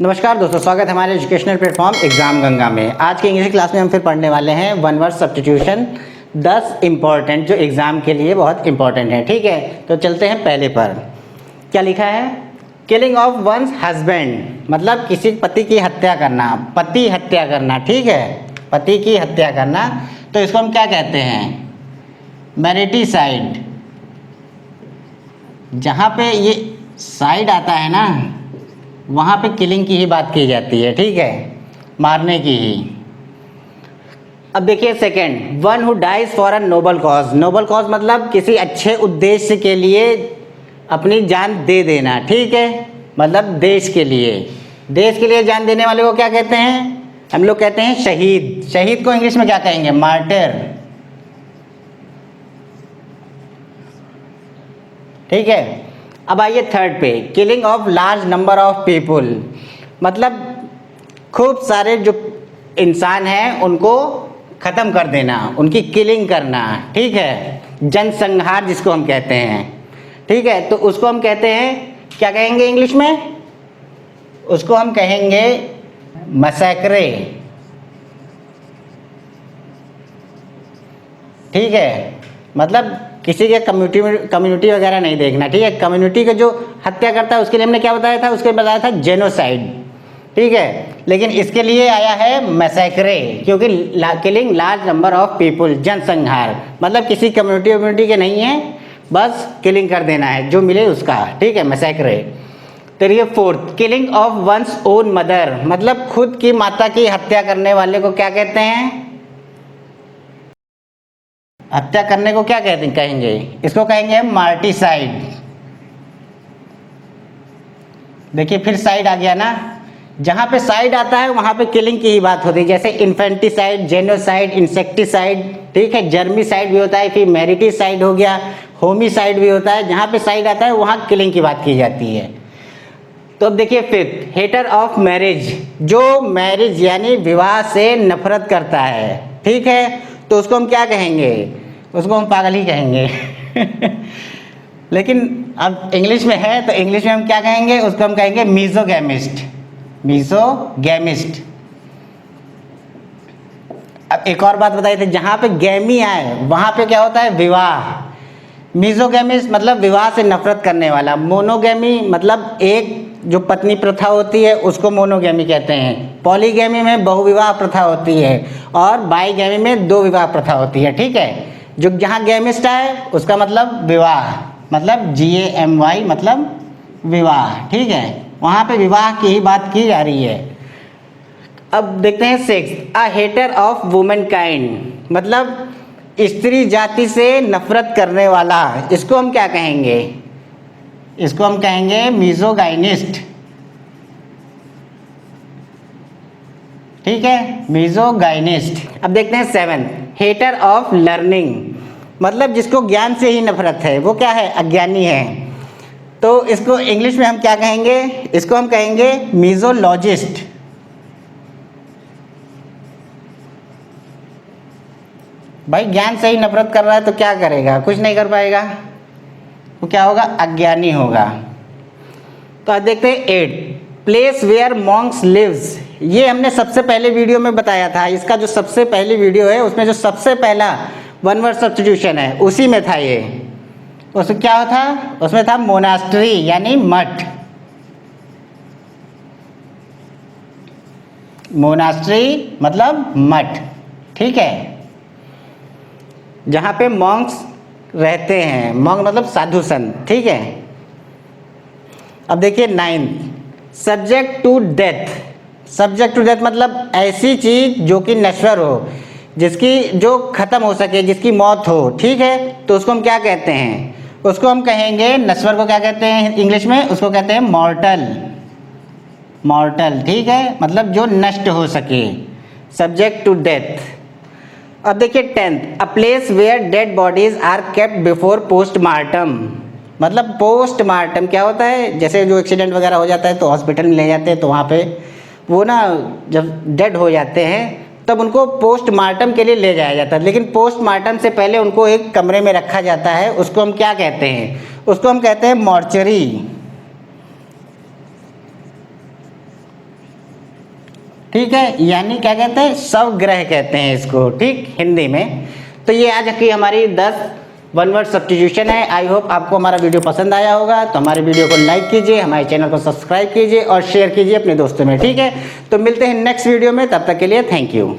नमस्कार दोस्तों, स्वागत है हमारे एजुकेशनल प्लेटफॉर्म एग्जाम गंगा में। आज के इंग्लिश क्लास में हम फिर पढ़ने वाले हैं वन वर्ड सब्स्टिट्यूशन 10 इम्पॉर्टेंट जो एग्ज़ाम के लिए बहुत इंपॉर्टेंट है। ठीक है, तो चलते हैं पहले पर। क्या लिखा है? किलिंग ऑफ वंस हस्बैंड, मतलब किसी पति की हत्या करना, पति हत्या करना। ठीक है, पति की हत्या करना, तो इसको हम क्या कहते हैं? मैरिटिसाइड। जहाँ पे ये साइड आता है ना, वहाँ पे किलिंग की ही बात की जाती है। ठीक है, मारने की ही। अब देखिए second, one who dies for a noble cause. Noble cause मतलब किसी अच्छे उद्देश्य के लिए अपनी जान दे देना। ठीक है, मतलब देश के लिए, देश के लिए जान देने वाले को क्या कहते हैं? हम लोग कहते हैं शहीद। शहीद को इंग्लिश में क्या कहेंगे? मार्टिर। ठीक है, अब आइए थर्ड पे, killing of large number of people, मतलब खूब सारे जो इंसान हैं उनको ख़त्म कर देना, उनकी किलिंग करना। ठीक है, जनसंहार जिसको हम कहते हैं। ठीक है, तो उसको हम कहते हैं, क्या कहेंगे इंग्लिश में? उसको हम कहेंगे मैसेक्रे। ठीक है, मतलब किसी के कम्युनिटी वगैरह नहीं देखना। ठीक है, कम्युनिटी का जो हत्या करता है उसके लिए हमने क्या बताया था? उसके बताया था जेनोसाइड। ठीक है, लेकिन इसके लिए आया है मैसेक्रे, क्योंकि killing large number of people, जनसंहार, मतलब किसी कम्युनिटी के नहीं है, बस किलिंग कर देना है जो मिले उसका। ठीक है, मैसेक्रे। तो ये fourth, killing of one's own mother, मतलब खुद की माता की हत्या करने वाले को क्या कहते हैं? हत्या करने को क्या कहेंगे? इसको कहेंगे मार्टिसाइड। देखिए फिर साइड आ गया ना, जहाँ पे साइड आता है वहाँ पे किलिंग की ही बात होती है, जैसे इन्फेंटिसाइड, जेनोसाइड, इंसेक्टिसाइड। ठीक है, जर्मिसाइड भी होता है, फिर मैरिटिसाइड हो गया, होमिसाइड भी होता है। जहाँ पे साइड आता है वहाँ किलिंग की बात की जाती है। तो अब देखिए फिफ्थ, हेटर ऑफ मैरिज, जो मैरिज यानी विवाह से नफरत करता है। ठीक है, तो उसको हम क्या कहेंगे? उसको हम पागल ही कहेंगे। लेकिन अब इंग्लिश में है तो इंग्लिश में हम क्या कहेंगे? उसको हम कहेंगे मीजोगैमिस्ट। मीजोगैमिस्ट। अब एक और बात बताई थी, जहाँ पे गैमी आए वहाँ पे क्या होता है? विवाह। मीजोगैमिस्ट मतलब विवाह से नफरत करने वाला। मोनोगैमी मतलब एक जो पत्नी प्रथा होती है उसको मोनोगैमी कहते हैं। पॉलीगैमी में बहुविवाह प्रथा होती है, और बाईगैमी में दो विवाह प्रथा होती है। ठीक है, जो जहाँ गैमिस्ट है उसका मतलब विवाह, मतलब GAMY, मतलब विवाह। ठीक है, वहाँ पे विवाह की ही बात की जा रही है। अब देखते हैं six, a hater of women kind, मतलब स्त्री जाति से नफरत करने वाला। इसको हम क्या कहेंगे? इसको हम कहेंगे मिजोगाइनिस्ट। ठीक है, मिजोगाइनिस्ट। अब देखते हैं सेवन, हेटर ऑफ लर्निंग, मतलब जिसको ज्ञान से ही नफरत है, वो क्या है? अज्ञानी है। तो इसको इंग्लिश में हम क्या कहेंगे? इसको हम कहेंगे मिजोलॉजिस्ट। भाई ज्ञान से ही नफरत कर रहा है तो क्या करेगा? कुछ नहीं कर पाएगा, वो क्या होगा? अज्ञानी होगा। तो आज देखते हैं eight, place where monks lives. ये हमने सबसे पहले वीडियो में बताया था। इसका जो सबसे पहली वीडियो है उसमें जो सबसे पहला वन वर्ड सब्स्टिट्यूशन है उसी में था ये। उसमें क्या था? उसमें था मोनास्ट्री यानी मठ। मोनास्ट्री मतलब मठ। ठीक है, जहाँ पे मॉन्क्स रहते हैं। मॉन्क मतलब साधु संत। ठीक है, अब देखिए ninth, subject to death. Subject to death मतलब ऐसी चीज जो कि नश्वर हो, जिसकी जो खत्म हो सके, जिसकी मौत हो। ठीक है, तो उसको हम क्या कहते हैं? उसको हम कहेंगे, नश्वर को क्या कहते हैं इंग्लिश में? उसको कहते हैं मॉर्टल। मॉर्टल। ठीक है, मतलब जो नष्ट हो सके, सब्जेक्ट टू डेथ। अब देखिए tenth, a place where dead bodies are kept before postmortem, मतलब पोस्टमार्टम क्या होता है? जैसे जो एक्सीडेंट वगैरह हो जाता है तो हॉस्पिटल में ले जाते हैं, तो वहाँ पे वो ना जब डेड हो जाते हैं तब उनको पोस्टमार्टम के लिए ले जाया जाता है। लेकिन पोस्टमार्टम से पहले उनको एक कमरे में रखा जाता है, उसको हम क्या कहते हैं? उसको हम कहते हैं मॉर्चरी। ठीक है, यानी क्या कहते हैं, स्वग्रह कहते हैं इसको, ठीक, हिंदी में। तो ये आज की हमारी 10 वन वर्ड सब्स्टिट्यूशन है। आई होप आपको हमारा वीडियो पसंद आया होगा। तो हमारे वीडियो को लाइक कीजिए, हमारे चैनल को सब्सक्राइब कीजिए और शेयर कीजिए अपने दोस्तों में, ठीक है। तो मिलते हैं नेक्स्ट वीडियो में, तब तक के लिए थैंक यू।